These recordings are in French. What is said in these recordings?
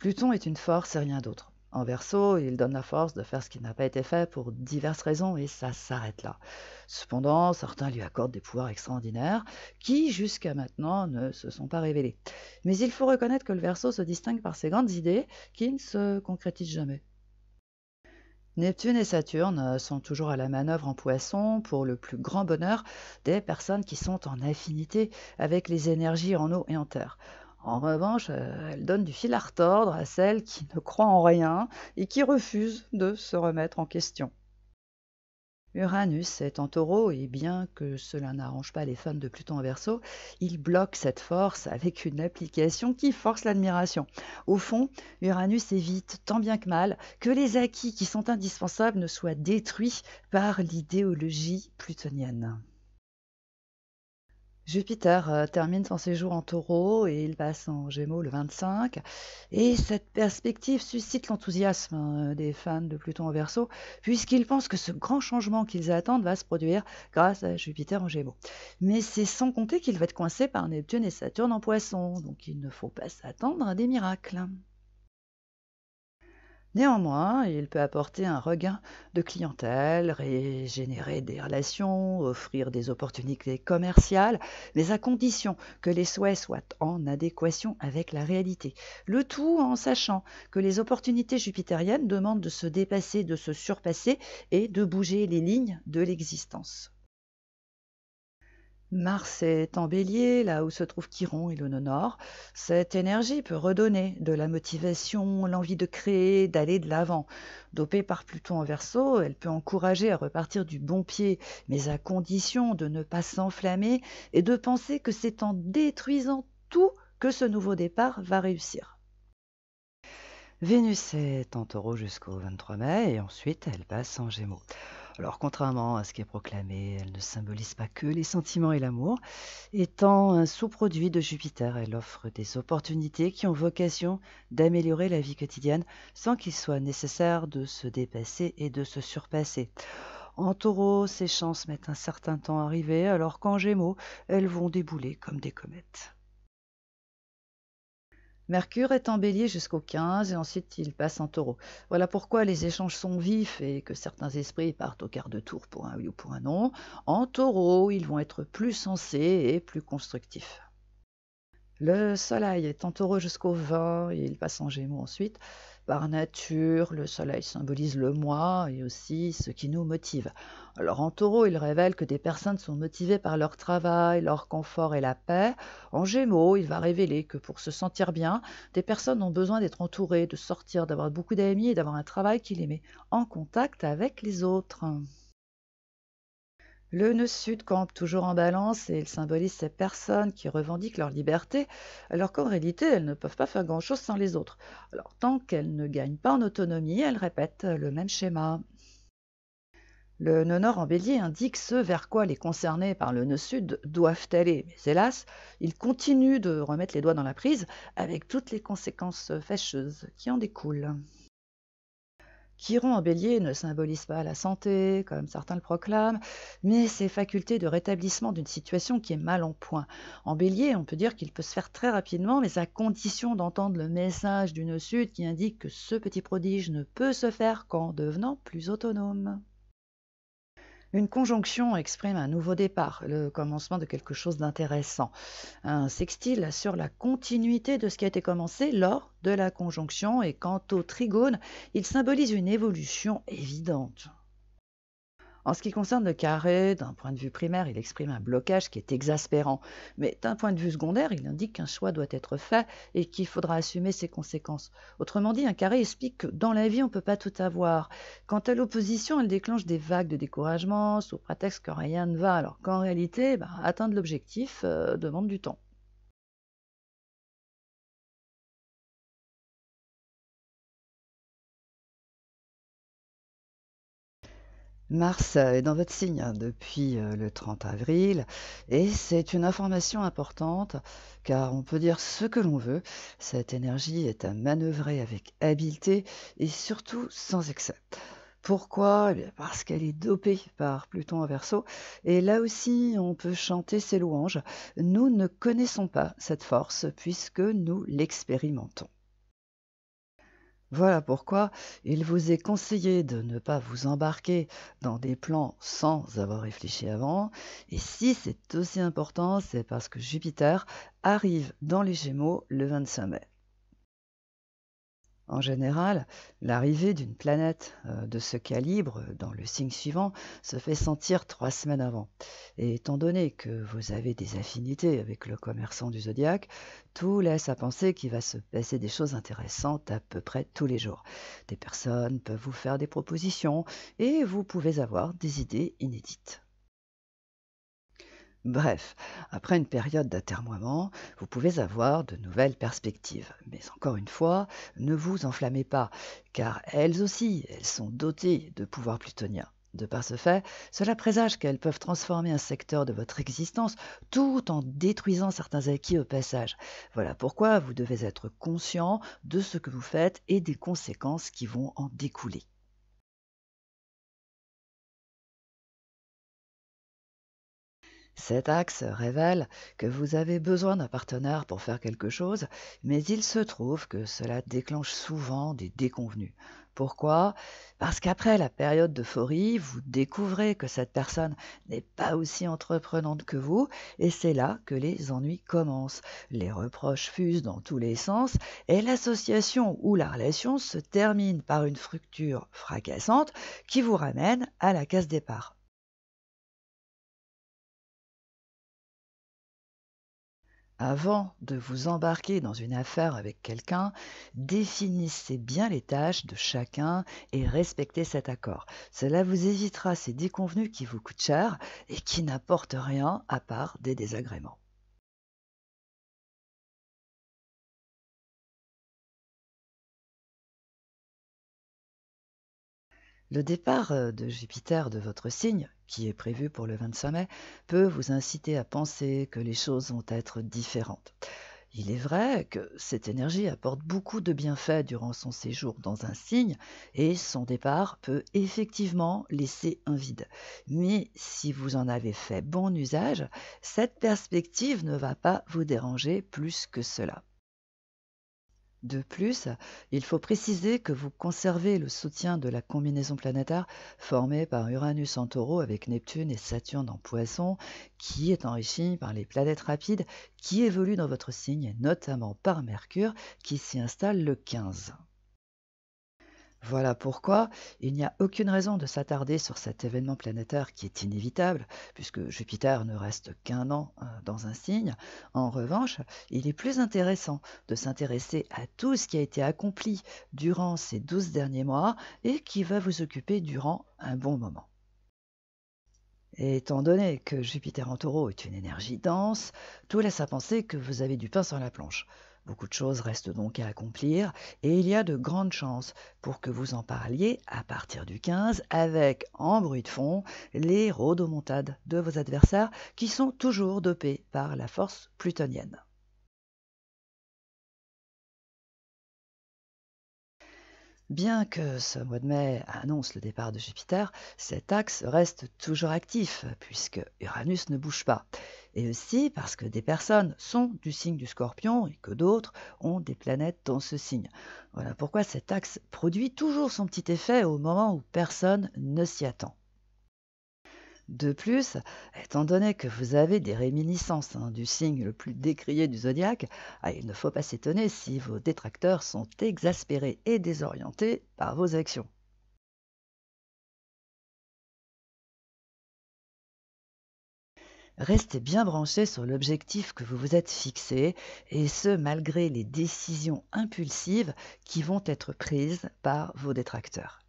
Pluton est une force et rien d'autre. En Verseau, il donne la force de faire ce qui n'a pas été fait pour diverses raisons et ça s'arrête là. Cependant, certains lui accordent des pouvoirs extraordinaires qui, jusqu'à maintenant, ne se sont pas révélés. Mais il faut reconnaître que le Verseau se distingue par ses grandes idées qui ne se concrétisent jamais. Neptune et Saturne sont toujours à la manœuvre en Poisson pour le plus grand bonheur des personnes qui sont en affinité avec les énergies en eau et en terre. En revanche, elles donnent du fil à retordre à celles qui ne croient en rien et qui refusent de se remettre en question. Uranus est en Taureau et bien que cela n'arrange pas les fans de Pluton en Verseau, il bloque cette force avec une application qui force l'admiration. Au fond, Uranus évite tant bien que mal que les acquis qui sont indispensables ne soient détruits par l'idéologie plutonienne. Jupiter termine son séjour en Taureau et il passe en Gémeaux le 25. Et cette perspective suscite l'enthousiasme des fans de Pluton en Verseau, puisqu'ils pensent que ce grand changement qu'ils attendent va se produire grâce à Jupiter en Gémeaux. Mais c'est sans compter qu'il va être coincé par Neptune et Saturne en Poisson, donc il ne faut pas s'attendre à des miracles. Néanmoins, il peut apporter un regain de clientèle, régénérer des relations, offrir des opportunités commerciales, mais à condition que les souhaits soient en adéquation avec la réalité. Le tout en sachant que les opportunités jupitériennes demandent de se dépasser, de se surpasser et de bouger les lignes de l'existence. Mars est en Bélier, là où se trouve Chiron et le nœud nord. Cette énergie peut redonner de la motivation, l'envie de créer, d'aller de l'avant. Dopée par Pluton en Verseau, elle peut encourager à repartir du bon pied, mais à condition de ne pas s'enflammer et de penser que c'est en détruisant tout que ce nouveau départ va réussir. Vénus est en Taureau jusqu'au 23 mai et ensuite elle passe en Gémeaux. Alors contrairement à ce qui est proclamé, elle ne symbolise pas que les sentiments et l'amour. Étant un sous-produit de Jupiter, elle offre des opportunités qui ont vocation d'améliorer la vie quotidienne sans qu'il soit nécessaire de se dépasser et de se surpasser. En Taureau, ces chances mettent un certain temps à arriver, alors qu'en Gémeaux, elles vont débouler comme des comètes. Mercure est en Bélier jusqu'au 15 et ensuite il passe en Taureau. Voilà pourquoi les échanges sont vifs et que certains esprits partent au quart de tour pour un oui ou pour un non. En Taureau, ils vont être plus sensés et plus constructifs. Le Soleil est en Taureau jusqu'au 20 et il passe en Gémeaux ensuite. Par nature, le Soleil symbolise le moi et aussi ce qui nous motive. Alors en Taureau, il révèle que des personnes sont motivées par leur travail, leur confort et la paix. En Gémeaux, il va révéler que pour se sentir bien, des personnes ont besoin d'être entourées, de sortir, d'avoir beaucoup d'amis et d'avoir un travail qui les met en contact avec les autres. Le nœud sud campe toujours en balance et il symbolise ces personnes qui revendiquent leur liberté, alors qu'en réalité, elles ne peuvent pas faire grand-chose sans les autres. Alors, tant qu'elles ne gagnent pas en autonomie, elles répètent le même schéma. Le nœud nord en bélier indique ce vers quoi les concernés par le nœud sud doivent aller. Mais hélas, ils continuent de remettre les doigts dans la prise avec toutes les conséquences fâcheuses qui en découlent. Chiron en bélier ne symbolise pas la santé, comme certains le proclament, mais ses facultés de rétablissement d'une situation qui est mal en point. En bélier, on peut dire qu'il peut se faire très rapidement, mais à condition d'entendre le message du nœud sud qui indique que ce petit prodige ne peut se faire qu'en devenant plus autonome. Une conjonction exprime un nouveau départ, le commencement de quelque chose d'intéressant. Un sextile assure la continuité de ce qui a été commencé lors de la conjonction et quant au trigone, il symbolise une évolution évidente. En ce qui concerne le carré, d'un point de vue primaire, il exprime un blocage qui est exaspérant, mais d'un point de vue secondaire, il indique qu'un choix doit être fait et qu'il faudra assumer ses conséquences. Autrement dit, un carré explique que dans la vie, on ne peut pas tout avoir. Quant à l'opposition, elle déclenche des vagues de découragement sous prétexte que rien ne va, alors qu'en réalité, atteindre l'objectif demande du temps. Mars est dans votre signe depuis le 30 avril et c'est une information importante car on peut dire ce que l'on veut, cette énergie est à manœuvrer avec habileté et surtout sans excès. Pourquoi? Eh bien, parce qu'elle est dopée par Pluton en Verseau et là aussi on peut chanter ses louanges. Nous ne connaissons pas cette force puisque nous l'expérimentons. Voilà pourquoi il vous est conseillé de ne pas vous embarquer dans des plans sans avoir réfléchi avant. Et si c'est aussi important, c'est parce que Jupiter arrive dans les Gémeaux le 25 mai. En général, l'arrivée d'une planète de ce calibre dans le signe suivant se fait sentir 3 semaines avant. Et étant donné que vous avez des affinités avec le commerçant du zodiaque, tout laisse à penser qu'il va se passer des choses intéressantes à peu près tous les jours. Des personnes peuvent vous faire des propositions et vous pouvez avoir des idées inédites. Bref, après une période d'atermoiement, vous pouvez avoir de nouvelles perspectives. Mais encore une fois, ne vous enflammez pas, car elles aussi, elles sont dotées de pouvoirs plutoniens. De par ce fait, cela présage qu'elles peuvent transformer un secteur de votre existence tout en détruisant certains acquis au passage. Voilà pourquoi vous devez être conscient de ce que vous faites et des conséquences qui vont en découler. Cet axe révèle que vous avez besoin d'un partenaire pour faire quelque chose, mais il se trouve que cela déclenche souvent des déconvenus. Pourquoi? Parce qu'après la période d'euphorie, vous découvrez que cette personne n'est pas aussi entreprenante que vous, et c'est là que les ennuis commencent. Les reproches fusent dans tous les sens, et l'association ou la relation se termine par une fracture fracassante qui vous ramène à la case départ. Avant de vous embarquer dans une affaire avec quelqu'un, définissez bien les tâches de chacun et respectez cet accord. Cela vous évitera ces déconvenus qui vous coûtent cher et qui n'apportent rien à part des désagréments. Le départ de Jupiter de votre signe, qui est prévu pour le 25 mai, peut vous inciter à penser que les choses vont être différentes. Il est vrai que cette énergie apporte beaucoup de bienfaits durant son séjour dans un signe et son départ peut effectivement laisser un vide. Mais si vous en avez fait bon usage, cette perspective ne va pas vous déranger plus que cela. De plus, il faut préciser que vous conservez le soutien de la combinaison planétaire formée par Uranus en taureau avec Neptune et Saturne en poisson, qui est enrichie par les planètes rapides qui évoluent dans votre signe, et notamment par Mercure qui s'y installe le 15. Voilà pourquoi il n'y a aucune raison de s'attarder sur cet événement planétaire qui est inévitable, puisque Jupiter ne reste qu'un an dans un signe. En revanche, il est plus intéressant de s'intéresser à tout ce qui a été accompli durant ces 12 derniers mois et qui va vous occuper durant un bon moment. Et étant donné que Jupiter en taureau est une énergie dense, tout laisse à penser que vous avez du pain sur la planche. Beaucoup de choses restent donc à accomplir et il y a de grandes chances pour que vous en parliez à partir du 15 avec, en bruit de fond, les rodomontades de vos adversaires qui sont toujours dopés par la force plutonienne. Bien que ce mois de mai annonce le départ de Jupiter, cet axe reste toujours actif puisque Uranus ne bouge pas. Et aussi parce que des personnes sont du signe du Scorpion et que d'autres ont des planètes dans ce signe. Voilà pourquoi cet axe produit toujours son petit effet au moment où personne ne s'y attend. De plus, étant donné que vous avez des réminiscences du signe le plus décrié du zodiaque, il ne faut pas s'étonner si vos détracteurs sont exaspérés et désorientés par vos actions. Restez bien branchés sur l'objectif que vous vous êtes fixé, et ce malgré les décisions impulsives qui vont être prises par vos détracteurs.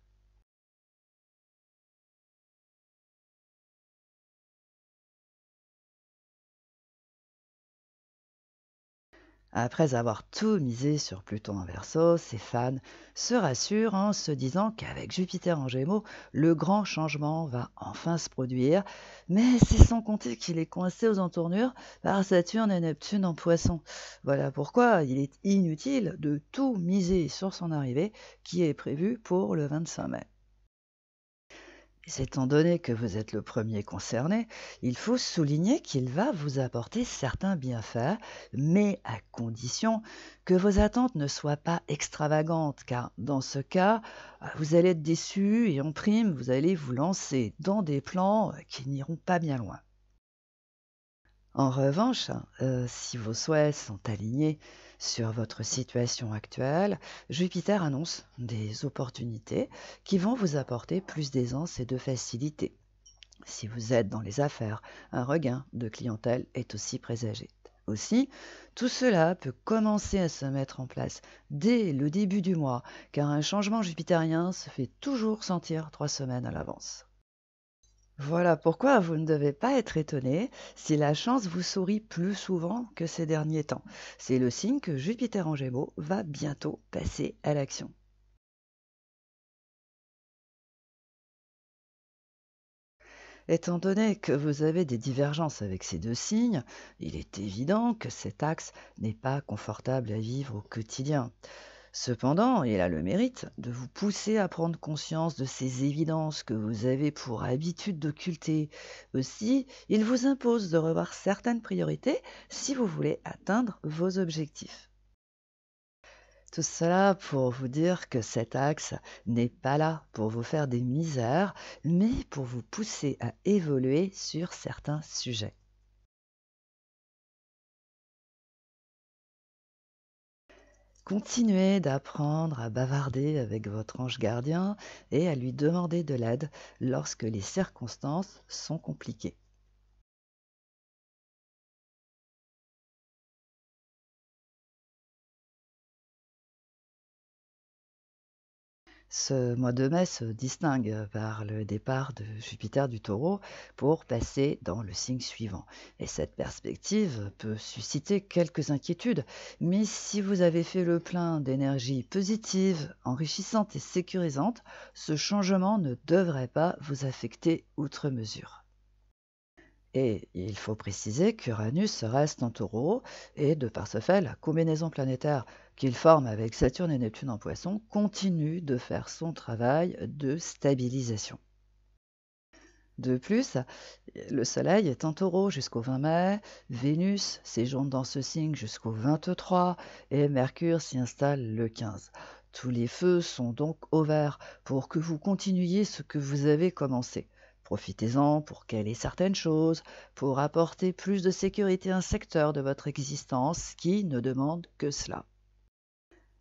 Après avoir tout misé sur Pluton en Verseau, ses fans se rassurent en se disant qu'avec Jupiter en Gémeaux, le grand changement va enfin se produire, mais c'est sans compter qu'il est coincé aux entournures par Saturne et Neptune en Poisson. Voilà pourquoi il est inutile de tout miser sur son arrivée qui est prévue pour le 25 mai. Étant donné que vous êtes le premier concerné, il faut souligner qu'il va vous apporter certains bienfaits, mais à condition que vos attentes ne soient pas extravagantes, car dans ce cas, vous allez être déçu et en prime, vous allez vous lancer dans des plans qui n'iront pas bien loin. En revanche, si vos souhaits sont alignés sur votre situation actuelle, Jupiter annonce des opportunités qui vont vous apporter plus d'aisance et de facilité. Si vous êtes dans les affaires, un regain de clientèle est aussi présagé. Aussi, tout cela peut commencer à se mettre en place dès le début du mois, car un changement jupitérien se fait toujours sentir 3 semaines à l'avance. Voilà pourquoi vous ne devez pas être étonné si la chance vous sourit plus souvent que ces derniers temps. C'est le signe que Jupiter en Gémeaux va bientôt passer à l'action. Étant donné que vous avez des divergences avec ces deux signes, il est évident que cet axe n'est pas confortable à vivre au quotidien. Cependant, il a le mérite de vous pousser à prendre conscience de ces évidences que vous avez pour habitude d'occulter. Aussi, il vous impose de revoir certaines priorités si vous voulez atteindre vos objectifs. Tout cela pour vous dire que cet axe n'est pas là pour vous faire des misères, mais pour vous pousser à évoluer sur certains sujets. Continuez d'apprendre à bavarder avec votre ange gardien et à lui demander de l'aide lorsque les circonstances sont compliquées. Ce mois de mai se distingue par le départ de Jupiter du Taureau pour passer dans le signe suivant. Et cette perspective peut susciter quelques inquiétudes, mais si vous avez fait le plein d'énergie positive, enrichissante et sécurisante, ce changement ne devrait pas vous affecter outre mesure. Et il faut préciser qu'Uranus reste en Taureau et de par ce fait, la combinaison planétaire qu'il forme avec Saturne et Neptune en Poisson continue de faire son travail de stabilisation. De plus, le Soleil est en Taureau jusqu'au 20 mai, Vénus séjourne dans ce signe jusqu'au 23 et Mercure s'y installe le 15. Tous les feux sont donc au vert pour que vous continuiez ce que vous avez commencé. Profitez-en pour caler certaines choses, pour apporter plus de sécurité à un secteur de votre existence qui ne demande que cela.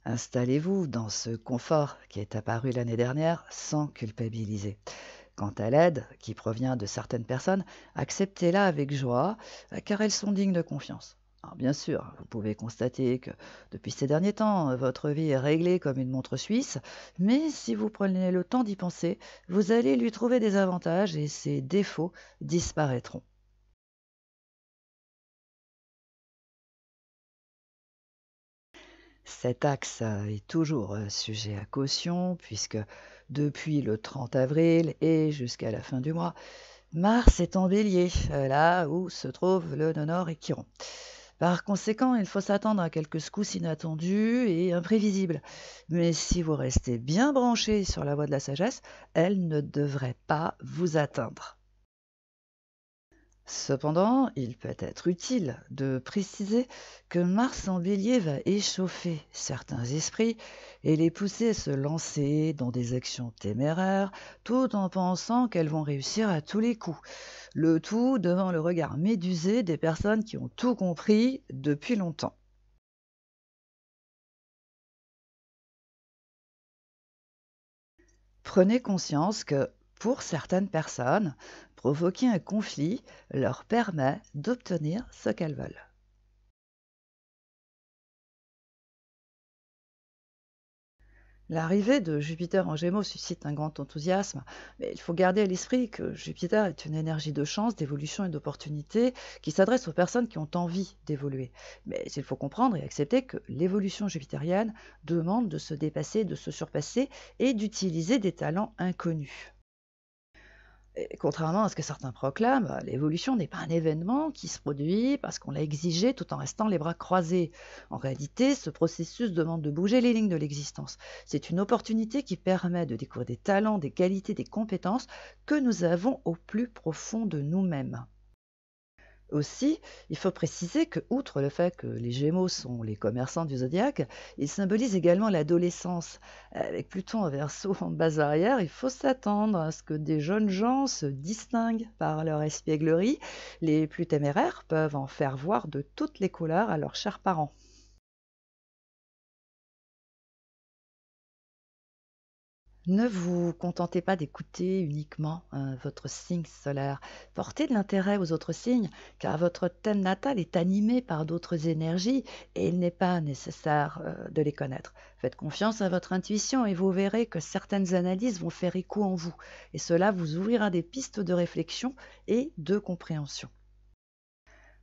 Installez-vous dans ce confort qui est apparu l'année dernière sans culpabiliser. Quant à l'aide qui provient de certaines personnes, acceptez-la avec joie, car elles sont dignes de confiance. Alors bien sûr, vous pouvez constater que depuis ces derniers temps, votre vie est réglée comme une montre suisse, mais si vous prenez le temps d'y penser, vous allez lui trouver des avantages et ses défauts disparaîtront. Cet axe est toujours sujet à caution, puisque depuis le 30 avril et jusqu'à la fin du mois, Mars est en bélier, là où se trouve le nœud nord et Chiron. Par conséquent, il faut s'attendre à quelques secousses inattendues et imprévisibles. Mais si vous restez bien branché sur la voie de la sagesse, elle ne devrait pas vous atteindre. Cependant, il peut être utile de préciser que Mars en bélier va échauffer certains esprits et les pousser à se lancer dans des actions téméraires tout en pensant qu'elles vont réussir à tous les coups. Le tout devant le regard médusé des personnes qui ont tout compris depuis longtemps. Prenez conscience que, pour certaines personnes, provoquer un conflit leur permet d'obtenir ce qu'elles veulent. L'arrivée de Jupiter en Gémeaux suscite un grand enthousiasme, mais il faut garder à l'esprit que Jupiter est une énergie de chance, d'évolution et d'opportunité qui s'adresse aux personnes qui ont envie d'évoluer. Mais il faut comprendre et accepter que l'évolution jupitérienne demande de se dépasser, de se surpasser et d'utiliser des talents inconnus. Et contrairement à ce que certains proclament, l'évolution n'est pas un événement qui se produit parce qu'on l'a exigé tout en restant les bras croisés. En réalité, ce processus demande de bouger les lignes de l'existence. C'est une opportunité qui permet de découvrir des talents, des qualités, des compétences que nous avons au plus profond de nous-mêmes. Aussi, il faut préciser que, outre le fait que les Gémeaux sont les commerçants du zodiaque, ils symbolisent également l'adolescence. Avec Pluton en Verseau en base arrière, il faut s'attendre à ce que des jeunes gens se distinguent par leur espièglerie. Les plus téméraires peuvent en faire voir de toutes les couleurs à leurs chers parents. Ne vous contentez pas d'écouter uniquement votre signe solaire. Portez de l'intérêt aux autres signes, car votre thème natal est animé par d'autres énergies et il n'est pas nécessaire de les connaître. Faites confiance à votre intuition et vous verrez que certaines analyses vont faire écho en vous. Et cela vous ouvrira des pistes de réflexion et de compréhension.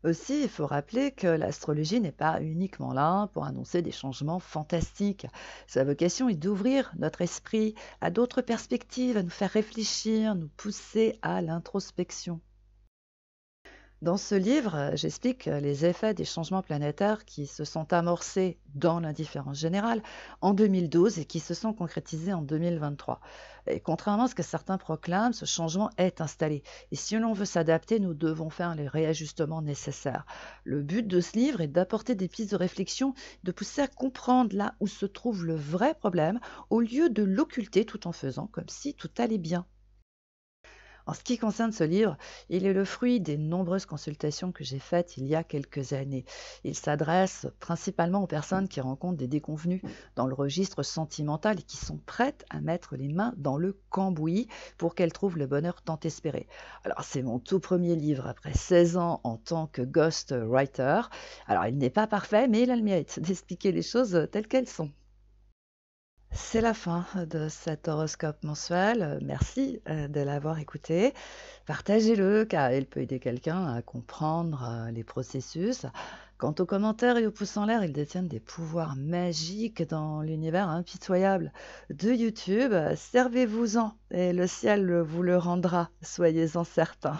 Aussi, il faut rappeler que l'astrologie n'est pas uniquement là pour annoncer des changements fantastiques. Sa vocation est d'ouvrir notre esprit à d'autres perspectives, à nous faire réfléchir, nous pousser à l'introspection. Dans ce livre, j'explique les effets des changements planétaires qui se sont amorcés dans l'indifférence générale en 2012 et qui se sont concrétisés en 2023. Et contrairement à ce que certains proclament, ce changement est installé. Et si l'on veut s'adapter, nous devons faire les réajustements nécessaires. Le but de ce livre est d'apporter des pistes de réflexion, de pousser à comprendre là où se trouve le vrai problème, au lieu de l'occulter tout en faisant comme si tout allait bien. En ce qui concerne ce livre, il est le fruit des nombreuses consultations que j'ai faites il y a quelques années. Il s'adresse principalement aux personnes qui rencontrent des déconvenus dans le registre sentimental et qui sont prêtes à mettre les mains dans le cambouis pour qu'elles trouvent le bonheur tant espéré. Alors, c'est mon tout premier livre après 16 ans en tant que ghost writer. Alors, il n'est pas parfait, mais il a le mérite d'expliquer les choses telles qu'elles sont. C'est la fin de cet horoscope mensuel. Merci, de l'avoir écouté. Partagez-le car il peut aider quelqu'un à comprendre, les processus. Quant aux commentaires et aux pouces en l'air, ils détiennent des pouvoirs magiques dans l'univers impitoyable de YouTube. Servez-vous-en et le ciel vous le rendra, soyez-en certains.